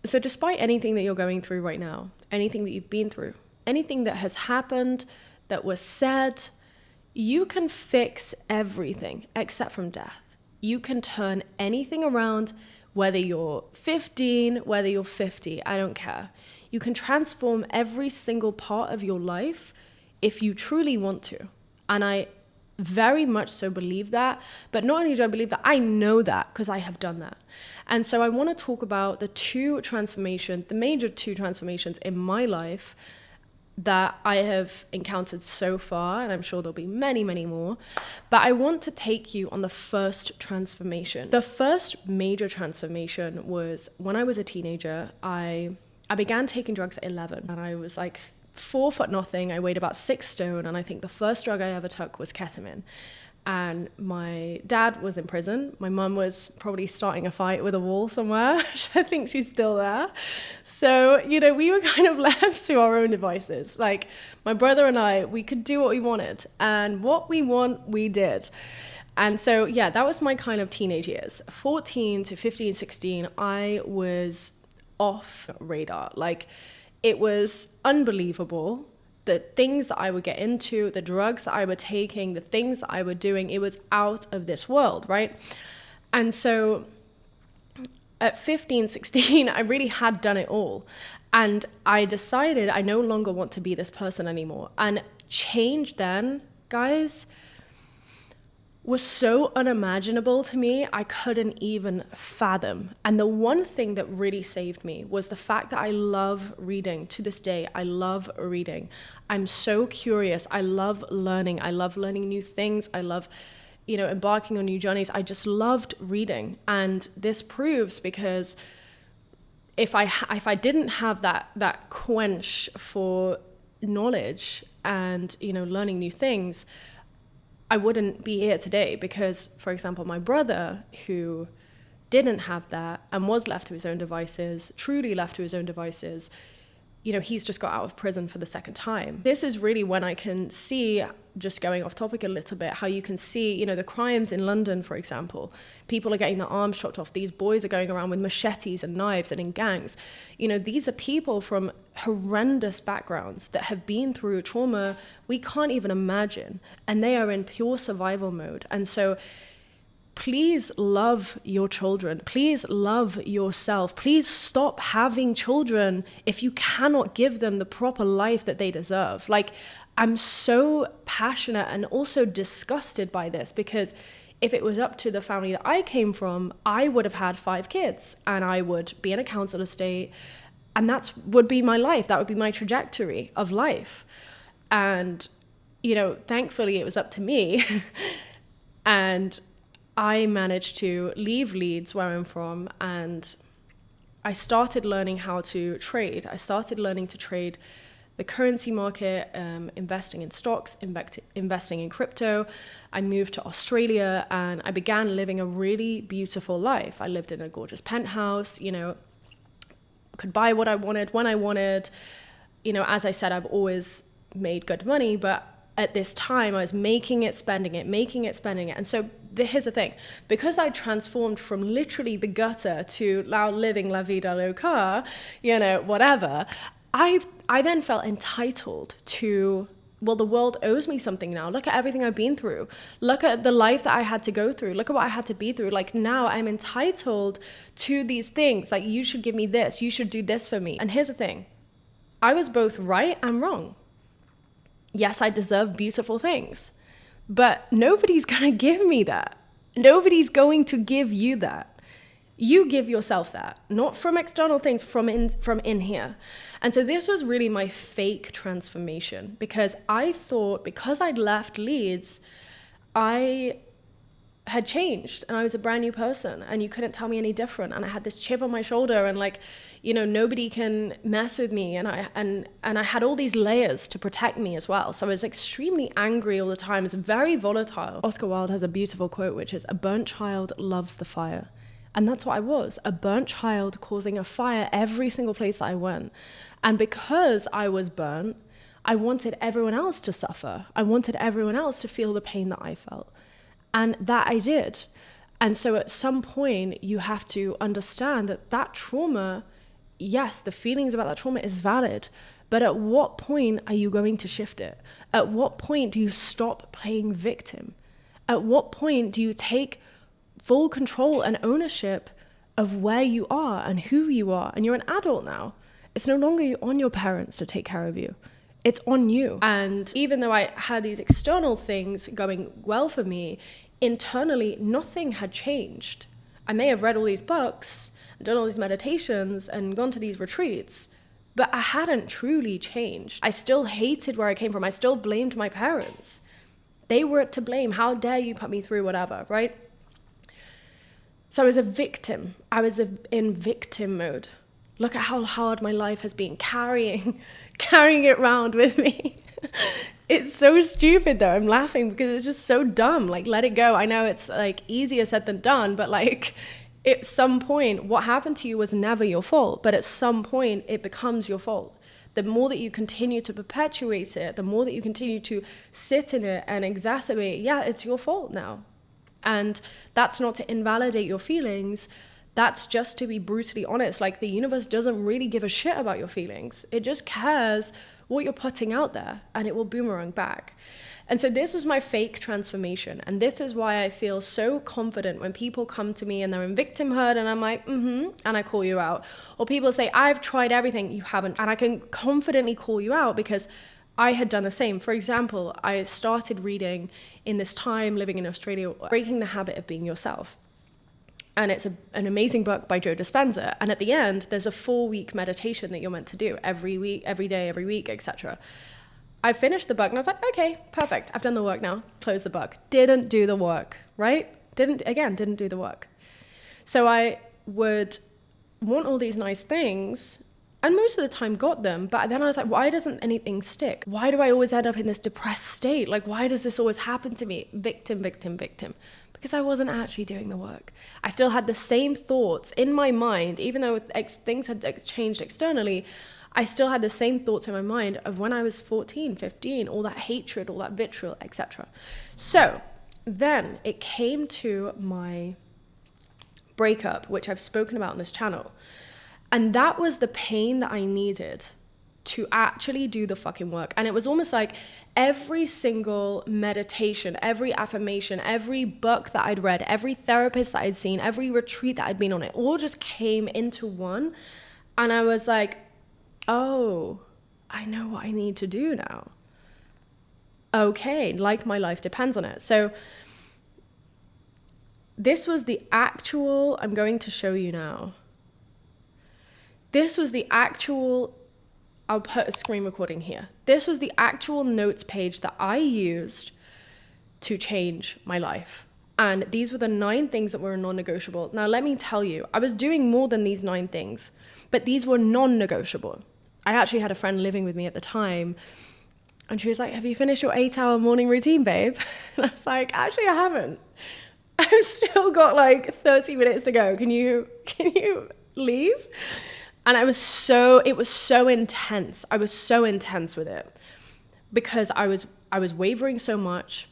So despite anything that you're going through right now, anything that you've been through, anything that has happened, that was said, you can fix everything except from death. You can turn anything around, whether you're 15, whether you're 50, I don't care. You can transform every single part of your life if you truly want to. And I very much so believe that. But not only do I believe that, I know that because I have done that. And so I want to talk about the major two transformations in my life that I have encountered so far, and I'm sure there'll be many, many more. But I want to take you on the first transformation. The first major transformation was when I was a teenager. I began taking drugs at 11, and I was like 4 foot nothing. I weighed about 6 stone, and I think the first drug I ever took was ketamine. And my dad was in prison. My mum was probably starting a fight with a wall somewhere. I think she's still there. So, we were kind of left to our own devices. Like, my brother and I, we could do what we wanted. And what we want, we did. And so, yeah, that was my kind of teenage years. 14 to 15, 16, I was off radar. Like, it was unbelievable. The things that I would get into, the drugs that I were taking, the things that I were doing, it was out of this world, right? And so at 15, 16, I really had done it all. And I decided I no longer want to be this person anymore. And change then, guys, was so unimaginable to me, I couldn't even fathom. And the one thing that really saved me was the fact that I love reading. To this day, I love reading. I'm so curious. I love learning. I love learning new things. I love, embarking on new journeys. I just loved reading. And this proves, because if I didn't have that quench for knowledge and, learning new things, I wouldn't be here today. Because, for example, my brother, who didn't have that and was left to his own devices, truly left to his own devices, he's just got out of prison for the second time. This is really when I can see, just going off topic a little bit, how you can see, the crimes in London, for example. People are getting their arms chopped off. These boys are going around with machetes and knives and in gangs. These are people from horrendous backgrounds that have been through trauma we can't even imagine. And they are in pure survival mode. And so please love your children. Please love yourself. Please stop having children if you cannot give them the proper life that they deserve. Like, I'm so passionate and also disgusted by this, because if it was up to the family that I came from, I would have had 5 kids and I would be in a council estate, and that would be my life. That would be my trajectory of life. And, thankfully it was up to me. And I managed to leave Leeds, where I'm from, and I started learning how to trade. I started learning to trade the currency market, investing in stocks, investing in crypto. I moved to Australia and I began living a really beautiful life. I lived in a gorgeous penthouse, could buy what I wanted, when I wanted. As I said, I've always made good money, but at this time I was making it, spending it. And so here's the thing, because I transformed from literally the gutter to now living la vida loca, whatever, I then felt entitled to, well, the world owes me something now. Look at everything I've been through. Look at the life that I had to go through. Look at what I had to be through. Like, now I'm entitled to these things. Like, you should give me this. You should do this for me. And here's the thing. I was both right and wrong. Yes, I deserve beautiful things, but nobody's going to give me that. Nobody's going to give you that. You give yourself that, not from external things, from in here. And so this was really my fake transformation, because I thought, because I'd left Leeds, I had changed and I was a brand new person and you couldn't tell me any different. And I had this chip on my shoulder and nobody can mess with me. And I had all these layers to protect me as well. So I was extremely angry all the time. It's very volatile. Oscar Wilde has a beautiful quote, which is, "A burnt child loves the fire." And that's what I was, a burnt child causing a fire every single place that I went. And because I was burnt, I wanted everyone else to suffer. I wanted everyone else to feel the pain that I felt. And that I did. And so at some point, you have to understand that trauma yes, the feelings about that trauma is valid, but at what point are you going to shift it? At what point do you stop playing victim? At what point do you take full control and ownership of where you are and who you are? And you're an adult now. It's no longer on your parents to take care of you. It's on you. And even though I had these external things going well for me, internally, nothing had changed. I may have read all these books, done all these meditations, and gone to these retreats, but I hadn't truly changed. I still hated where I came from. I still blamed my parents. They were to blame. How dare you put me through whatever, right? So I was a victim. I was in victim mode. Look at how hard my life has been carrying it around with me. It's so stupid though. I'm laughing because it's just so dumb. Like, let it go. I know it's like easier said than done, but like at some point, what happened to you was never your fault. But at some point, it becomes your fault. The more that you continue to perpetuate it, the more that you continue to sit in it and exacerbate, yeah, it's your fault now. And that's not to invalidate your feelings. That's just to be brutally honest. Like, the universe doesn't really give a shit about your feelings. It just cares what you're putting out there, and it will boomerang back. And so this was my fake transformation. And this is why I feel so confident when people come to me and they're in victimhood and I'm like, and I call you out. Or people say, I've tried everything, you haven't. And I can confidently call you out because I had done the same. For example, I started reading in this time living in Australia, Breaking the Habit of Being Yourself. And it's an amazing book by Joe Dispenza. And at the end, there's a 4-week meditation that you're meant to do every week, every day, every week, etc. I finished the book and I was like, okay, perfect. I've done the work now. Close the book. Didn't do the work, right? Didn't do the work. So I would want all these nice things and most of the time got them. But then I was like, why doesn't anything stick? Why do I always end up in this depressed state? Like, why does this always happen to me? Victim. Because I wasn't actually doing the work. I still had the same thoughts in my mind, even though things had changed externally. I still had the same thoughts in my mind of when I was 14, 15, all that hatred, all that vitriol, etc. So then it came to my breakup, which I've spoken about on this channel. And that was the pain that I needed to actually do the fucking work. And it was almost like every single meditation, every affirmation, every book that I'd read, every therapist that I'd seen, every retreat that I'd been on, it all just came into one. And I was like, oh, I know what I need to do now. Okay, like my life depends on it. So this was the actual, I'm going to show you now. This was the actual, I'll put a screen recording here. This was the actual notes page that I used to change my life. And these were the 9 things that were non-negotiable. Now, let me tell you, I was doing more than these 9 things, but these were non-negotiable. I actually had a friend living with me at the time, and she was like, have you finished your 8-hour morning routine, babe? And I was like, actually, I haven't. I've still got like 30 minutes to go. Can you leave? And it was so intense. I was so intense with it because I was wavering so much.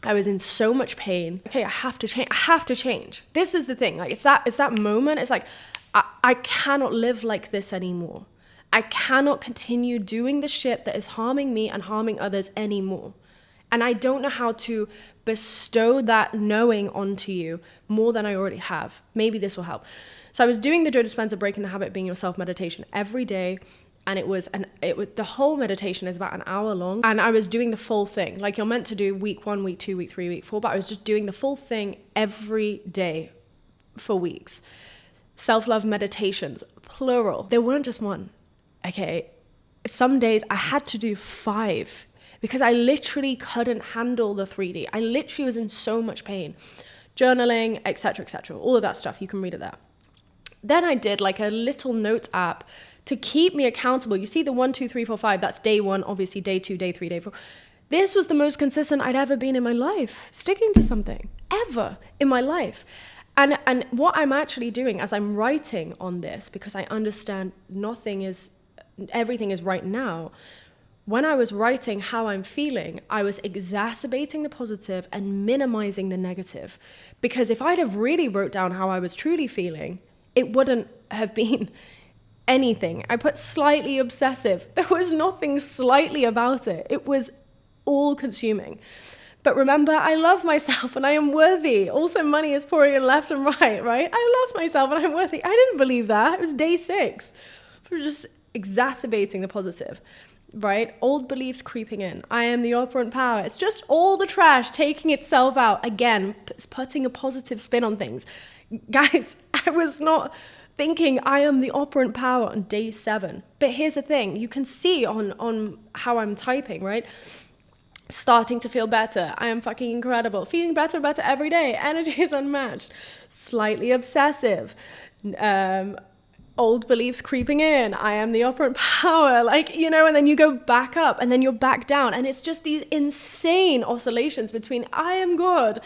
I was in so much pain. Okay, I have to change. This is the thing. Like, it's that moment. It's like, I cannot live like this anymore. I cannot continue doing the shit that is harming me and harming others anymore. And I don't know how to bestow that knowing onto you more than I already have. Maybe this will help. So I was doing the Joe Dispenza Breaking the Habit of Being Yourself meditation every day. And the whole meditation is about an hour long. And I was doing the full thing. Like, you're meant to do week 1, week 2, week 3, week 4. But I was just doing the full thing every day for weeks. Self-love meditations, plural. There weren't just one. Okay, some days I had to do 5 because I literally couldn't handle the 3D. I literally was in so much pain. Journaling, etc., all of that stuff. You can read it there. Then I did like a little note app to keep me accountable. You see the 1, 2, 3, 4, 5, that's day 1, obviously day 2, day 3, day 4. This was the most consistent I'd ever been in my life, sticking to something, ever in my life. And what I'm actually doing as I'm writing on this, because I understand everything is right now. When I was writing how I'm feeling, I was exacerbating the positive and minimizing the negative. Because if I'd have really wrote down how I was truly feeling, it wouldn't have been anything. I put slightly obsessive. There was nothing slightly about it. It was all consuming. But remember, I love myself and I am worthy. Also, money is pouring in left and right, right? I love myself and I'm worthy. I didn't believe that. It was day 6. We're just exacerbating the positive, right? Old beliefs creeping in. I am the operant power. It's just all the trash taking itself out. Again, putting a positive spin on things. Guys, I was not thinking I am the operant power on day 7. But here's the thing. You can see on how I'm typing, right? Starting to feel better. I am fucking incredible. Feeling better and better every day. Energy is unmatched. Slightly obsessive. Old beliefs creeping in. I am the operant power. Like, you know, and then you go back up and then you're back down. And it's just these insane oscillations between I am good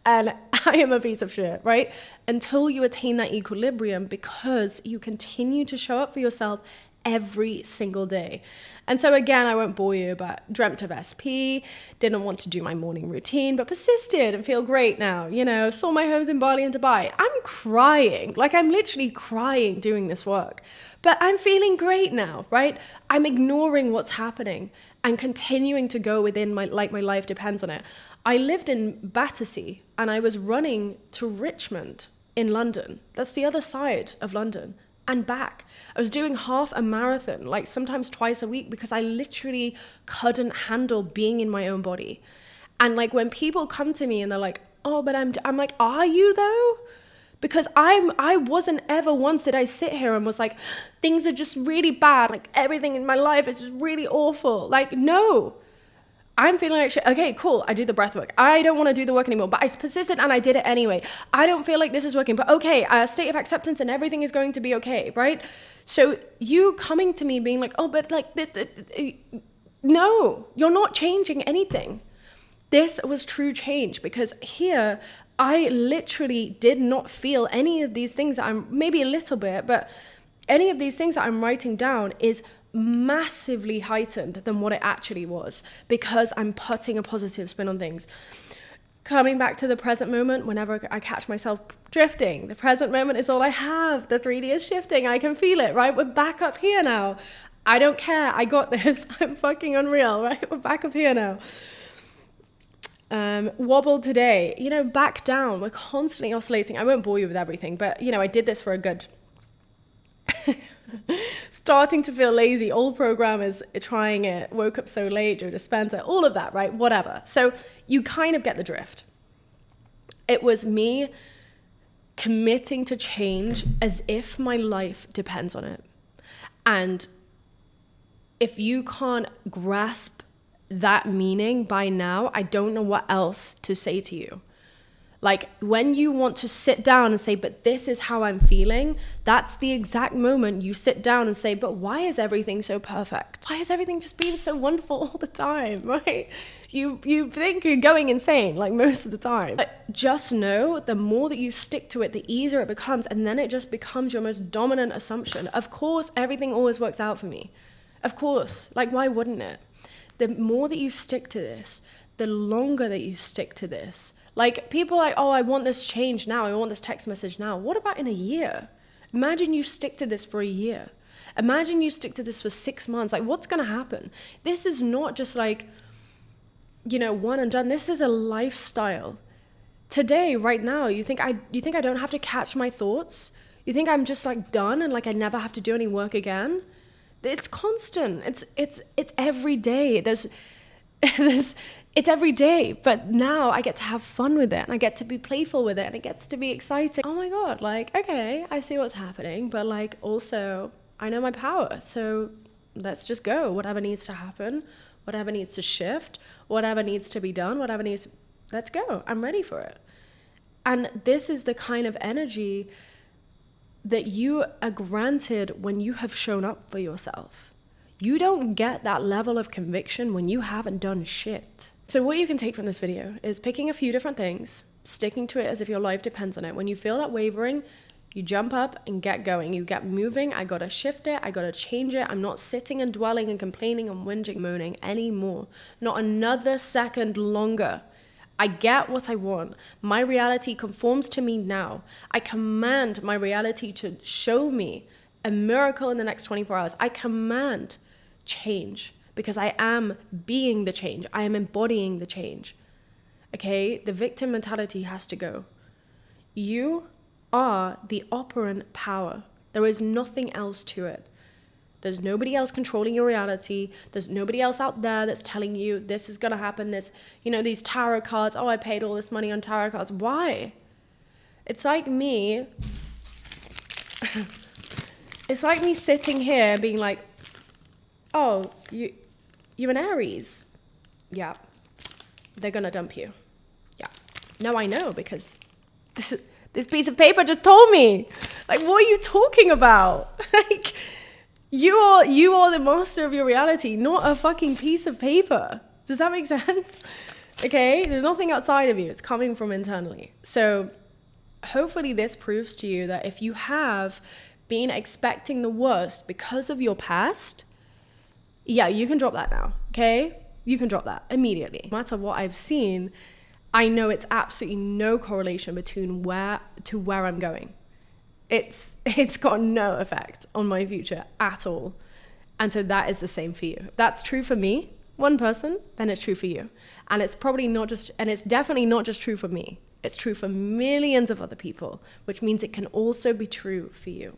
and I am a piece of shit, right? Until you attain that equilibrium, because you continue to show up for yourself every single day. And so again, I won't bore you, but dreamt of SP, didn't want to do my morning routine, but persisted and feel great now. You know, saw my homes in Bali and Dubai. I'm crying, like I'm literally crying doing this work, but I'm feeling great now, right? I'm ignoring what's happening and continuing to go within my life depends on it. I lived in Battersea and I was running to Richmond in London. That's the other side of London. And back. I was doing half a marathon, like sometimes twice a week, because I literally couldn't handle being in my own body. And like when people come to me and they're like, oh, but I'm like, are you though? Because I wasn't ever once did I sit here and was like, things are just really bad. Like everything in my life is just really awful. Like, no. I'm feeling like shit. Okay, cool. I do the breath work. I don't want to do the work anymore, but I persisted and I did it anyway. I don't feel like this is working, but okay, state of acceptance and everything is going to be okay, right? So you coming to me being like, oh, but like, no, you're not changing anything. This was true change, because here I literally did not feel any of these things that I'm, maybe a little bit, but any of these things that I'm writing down is massively heightened than what it actually was, because I'm putting a positive spin on things. Coming back to the present moment, whenever I catch myself drifting, the present moment is all I have. The 3D is shifting. I can feel it, right? We're back up here now. I don't care. I got this. I'm fucking unreal, right? We're back up here now. Wobbled today, you know, back down. We're constantly oscillating. I won't bore you with everything, but you know, I did this for a good starting to feel lazy, old programmers trying it, woke up so late, Joe Dispenza, all of that, right? Whatever. So you kind of get the drift. It was me committing to change as if my life depends on it. And if you can't grasp that meaning by now, I don't know what else to say to you. Like when you want to sit down and say, but this is how I'm feeling, that's the exact moment you sit down and say, but why is everything so perfect? Why is everything just being so wonderful all the time, right? You think you're going insane like most of the time. But just know the more that you stick to it, the easier it becomes. And then it just becomes your most dominant assumption. Of course, everything always works out for me. Of course, like why wouldn't it? The more that you stick to this, the longer that you stick to this. Like people are like, oh, I want this change now. I want this text message now. What about in a year? Imagine you stick to this for a year. Imagine you stick to this for 6 months. Like what's going to happen? This is not just like, you know, one and done. This is a lifestyle. Today, right now, you think I don't have to catch my thoughts? You think I'm just like done and like I never have to do any work again? It's constant. It's every day. It's every day, but now I get to have fun with it and I get to be playful with it and it gets to be exciting. Oh my God, like, okay, I see what's happening, but like also I know my power. So let's just go. Whatever needs to happen, whatever needs to shift, whatever needs to be done, let's go. I'm ready for it. And this is the kind of energy that you are granted when you have shown up for yourself. You don't get that level of conviction when you haven't done shit. So what you can take from this video is picking a few different things, sticking to it as if your life depends on it. When you feel that wavering, you jump up and get going. You get moving. I gotta shift it. I gotta change it. I'm not sitting and dwelling and complaining and whinging, moaning anymore. Not another second longer. I get what I want. My reality conforms to me now. I command my reality to show me a miracle in the next 24 hours. I command change because I am being the change. I am embodying the change. Okay? The victim mentality has to go. You are the operant power. There is nothing else to it. There's nobody else controlling your reality. There's nobody else out there that's telling you this is going to happen. This, these tarot cards. Oh, I paid all this money on tarot cards. Why? It's like me. It's like me sitting here being like, oh, you're an Aries. Yeah. They're going to dump you. Yeah. Now I know because this piece of paper just told me. Like, what are you talking about? Like, you are the master of your reality, not a fucking piece of paper. Does that make sense? Okay? There's nothing outside of you. It's coming from internally. So hopefully this proves to you that if you have been expecting the worst because of your past, yeah, you can drop that now. Okay? You can drop that immediately. No matter what I've seen, I know it's absolutely no correlation between where I'm going. It's got no effect on my future at all. And so that is the same for you. If that's true for me, one person, then it's true for you. And it's definitely not just true for me. It's true for millions of other people, which means it can also be true for you.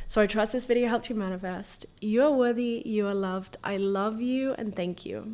So I trust this video helped you manifest. You are worthy, you are loved. I love you and thank you.